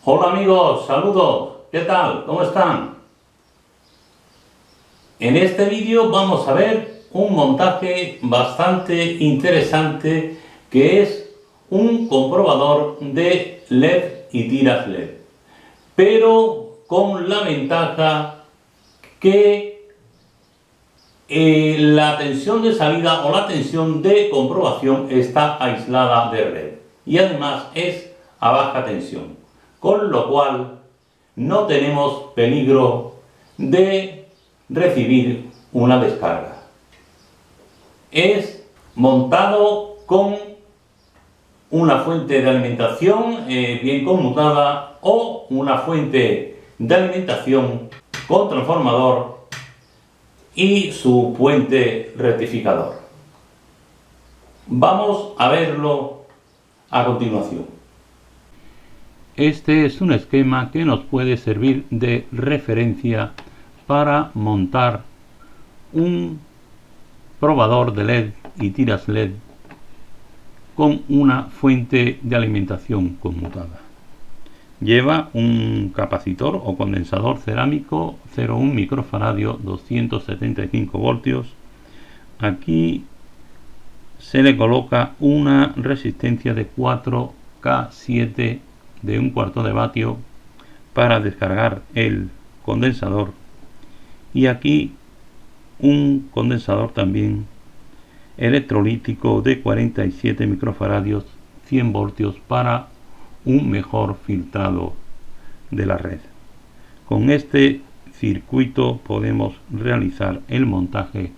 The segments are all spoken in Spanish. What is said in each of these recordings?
Hola amigos, saludos, ¿qué tal? ¿Cómo están? En este vídeo vamos a ver un montaje bastante interesante que es un comprobador de LED y tiras LED, pero con la ventaja que la tensión de salida o la tensión de comprobación está aislada de red y además es a baja tensión, con lo cual no tenemos peligro de recibir una descarga. Es montado con una fuente de alimentación bien conmutada o una fuente de alimentación con transformador y su puente rectificador. Vamos a verlo a continuación. Este es un esquema que nos puede servir de referencia para montar un probador de LED y tiras LED con una fuente de alimentación conmutada. Lleva un capacitor o condensador cerámico 0,1 microfaradio 275 voltios. Aquí se le coloca una resistencia de 4K7 de 1/4 de vatio para descargar el condensador, y aquí un condensador también electrolítico de 47 microfaradios 100 voltios para un mejor filtrado de la red. Con este circuito podemos realizar el montaje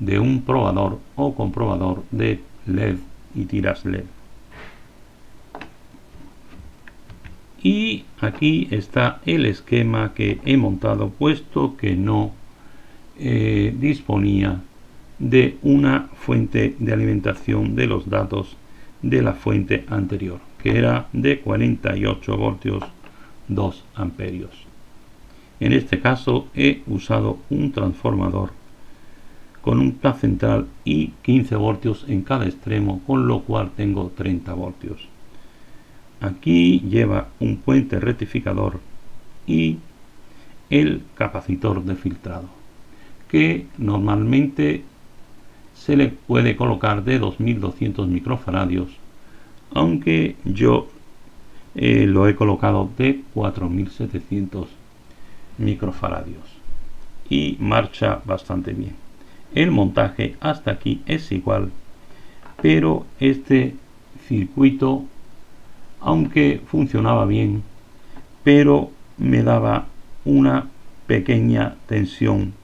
de un probador o comprobador de LED y tiras LED. Y aquí está el esquema que he montado, puesto que no disponía de una fuente de alimentación de los datos de la fuente anterior, que era de 48 voltios 2 amperios. En este caso he usado un transformador con un tap central y 15 voltios en cada extremo, con lo cual tengo 30 voltios. Aquí lleva un puente rectificador y el capacitor de filtrado, que normalmente se le puede colocar de 2200 microfaradios, aunque yo lo he colocado de 4700 microfaradios y marcha bastante bien. El montaje hasta aquí es igual, pero este circuito, aunque funcionaba bien, pero me daba una pequeña tensión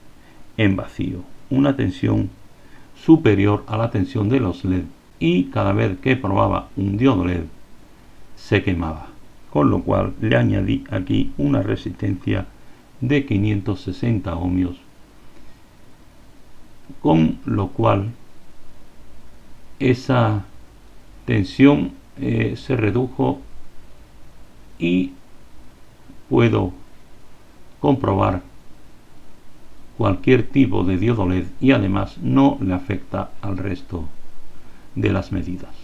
en vacío, una tensión superior a la tensión de los LED, y cada vez que probaba un diodo LED se quemaba, con lo cual le añadí aquí una resistencia de 560 ohmios, con lo cual esa tensión se redujo y puedo comprobar cualquier tipo de diodo LED, y además no le afecta al resto de las medidas.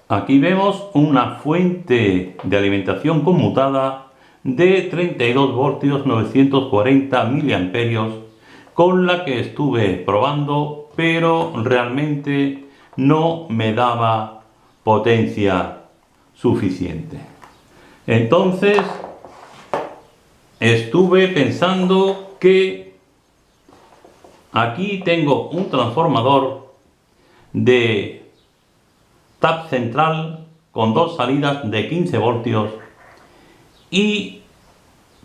Aquí vemos una fuente de alimentación conmutada de 32 voltios 940 miliamperios con la que estuve probando, pero realmente no me daba potencia suficiente. Entonces estuve pensando que aquí tengo un transformador de tap central con dos salidas de 15 voltios y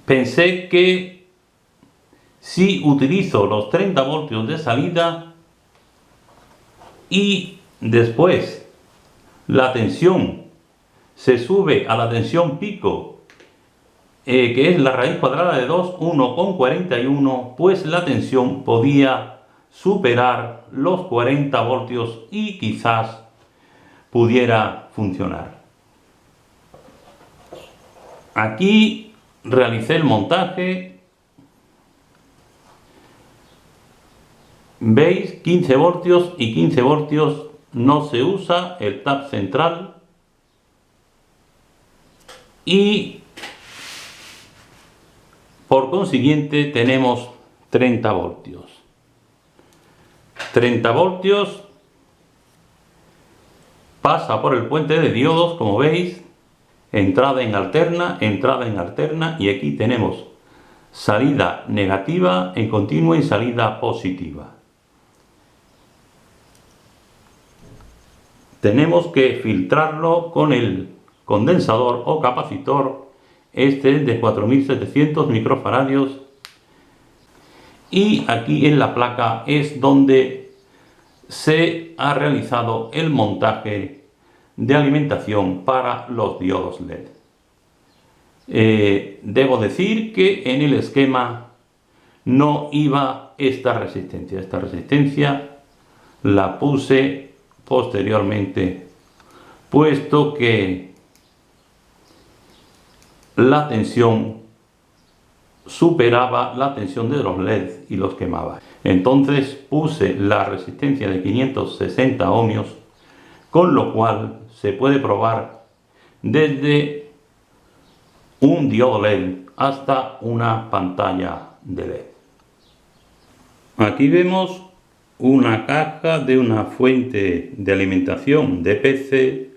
pensé que si utilizo los 30 voltios de salida y después la tensión se sube a la tensión pico, que es la raíz cuadrada de 2, 1,41, pues la tensión podía superar los 40 voltios y quizás pudiera funcionar. Aquí realicé el montaje. ¿Veis? 15 voltios y 15 voltios. No se usa el tap central. y por consiguiente tenemos 30 voltios. 30 voltios pasa por el puente de diodos, como veis, entrada en alterna, y aquí tenemos salida negativa en continua y salida positiva. Tenemos que filtrarlo con el condensador o capacitor. Este es de 4700 microfaradios y aquí en la placa es donde se ha realizado el montaje de alimentación para los diodos LED. Debo decir que en el esquema no iba esta resistencia. Esta resistencia la puse posteriormente, puesto que la tensión superaba la tensión de los LED y los quemaba. Entonces puse la resistencia de 560 ohmios, con lo cual se puede probar desde un diodo LED hasta una pantalla de LED. Aquí vemos una caja de una fuente de alimentación de PC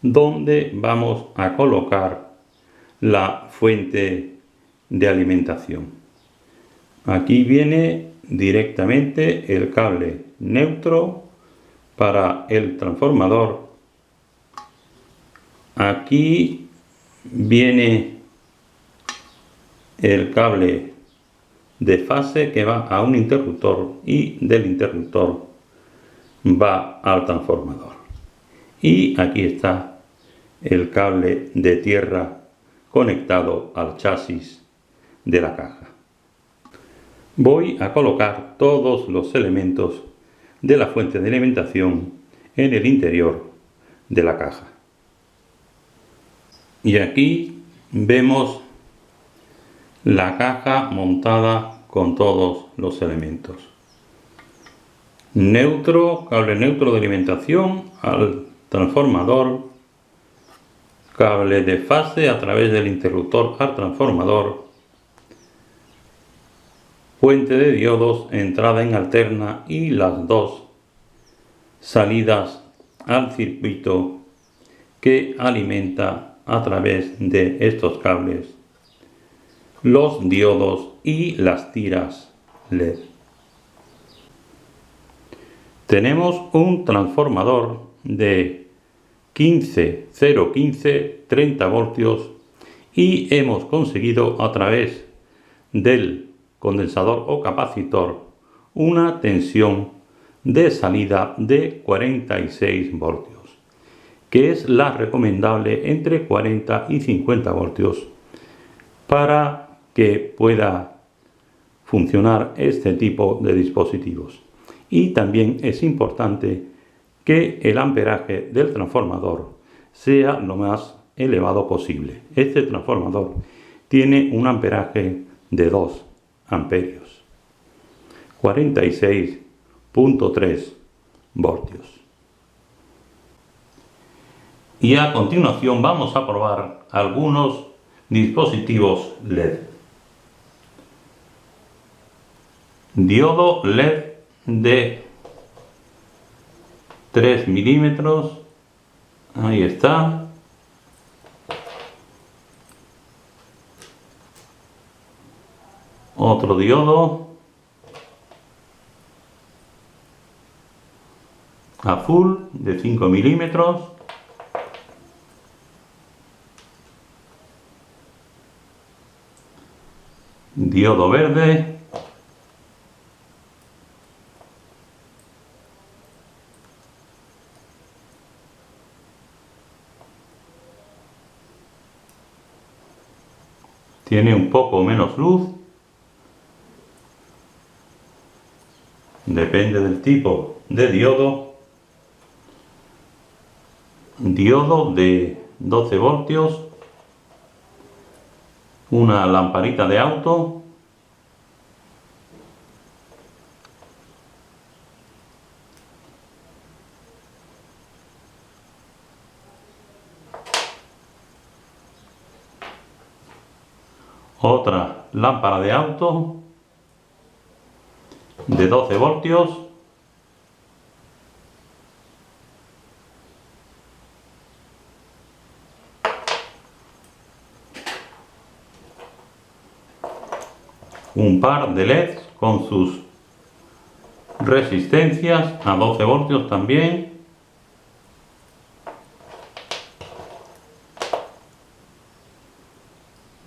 donde vamos a colocar la fuente de alimentación. Aquí viene directamente el cable neutro para el transformador. Aquí viene el cable de fase que va a un interruptor y del interruptor va al transformador. Y aquí está el cable de tierra conectado al chasis de la caja. Voy a colocar todos los elementos de la fuente de alimentación en el interior de la caja. Y aquí vemos la caja montada con todos los elementos. Neutro, cable neutro de alimentación al transformador, cable de fase a través del interruptor al transformador, puente de diodos, entrada en alterna y las dos salidas al circuito que alimenta a través de estos cables los diodos y las tiras LED. Tenemos un transformador de 30 voltios y hemos conseguido a través del condensador o capacitor una tensión de salida de 46 voltios, que es la recomendable entre 40 y 50 voltios para que pueda funcionar este tipo de dispositivos. Y también es importante que el amperaje del transformador sea lo más elevado posible. Este transformador tiene un amperaje de 2 amperios, 46.3 voltios. Y a continuación vamos a probar algunos dispositivos LED. Diodo LED de 3 milímetros, ahí está. Otro diodo azul de 5 milímetros. Diodo verde. Tiene un poco menos luz. Depende del tipo de diodo. Diodo de 12 voltios. Una lamparita de auto. Otra lámpara de auto de 12 voltios. Un par de LEDs con sus resistencias a 12 voltios también.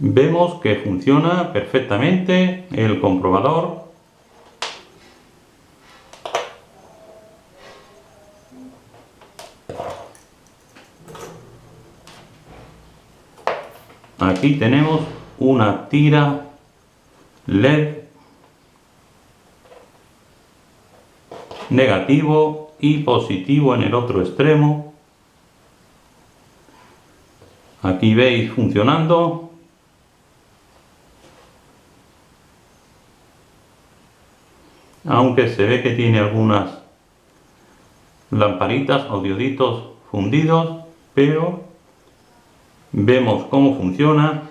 Vemos que funciona perfectamente el comprobador. Aquí tenemos una tira LED negativo y positivo en el otro extremo. Aquí veis funcionando. Aunque se ve que tiene algunas lamparitas o dioditos fundidos, pero vemos cómo funciona.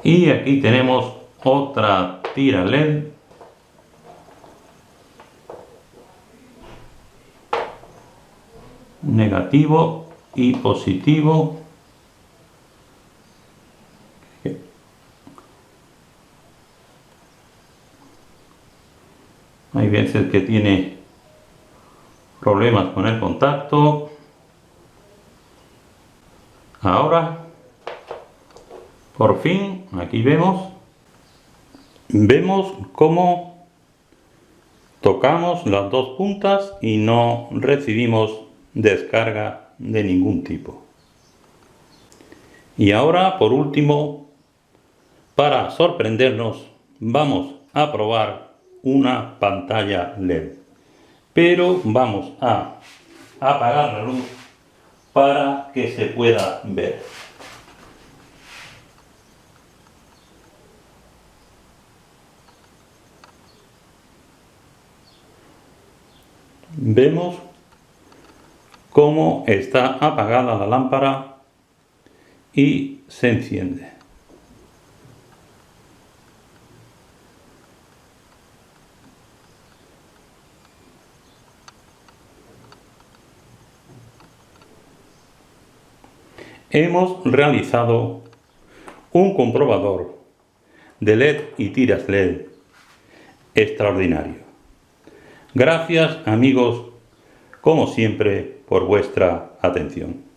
Y aquí tenemos otra tira LED negativo y positivo. Hay veces que tiene problemas con el contacto. Ahora, por fin, aquí vemos cómo tocamos las dos puntas y no recibimos descarga de ningún tipo. Y ahora, por último, para sorprendernos, vamos a probar una pantalla LED. Pero vamos a apagar la luz para que se pueda ver. Vemos cómo está apagada la lámpara y se enciende. Hemos realizado un comprobador de LED y tiras LED extraordinario. Gracias, amigos, como siempre, por vuestra atención.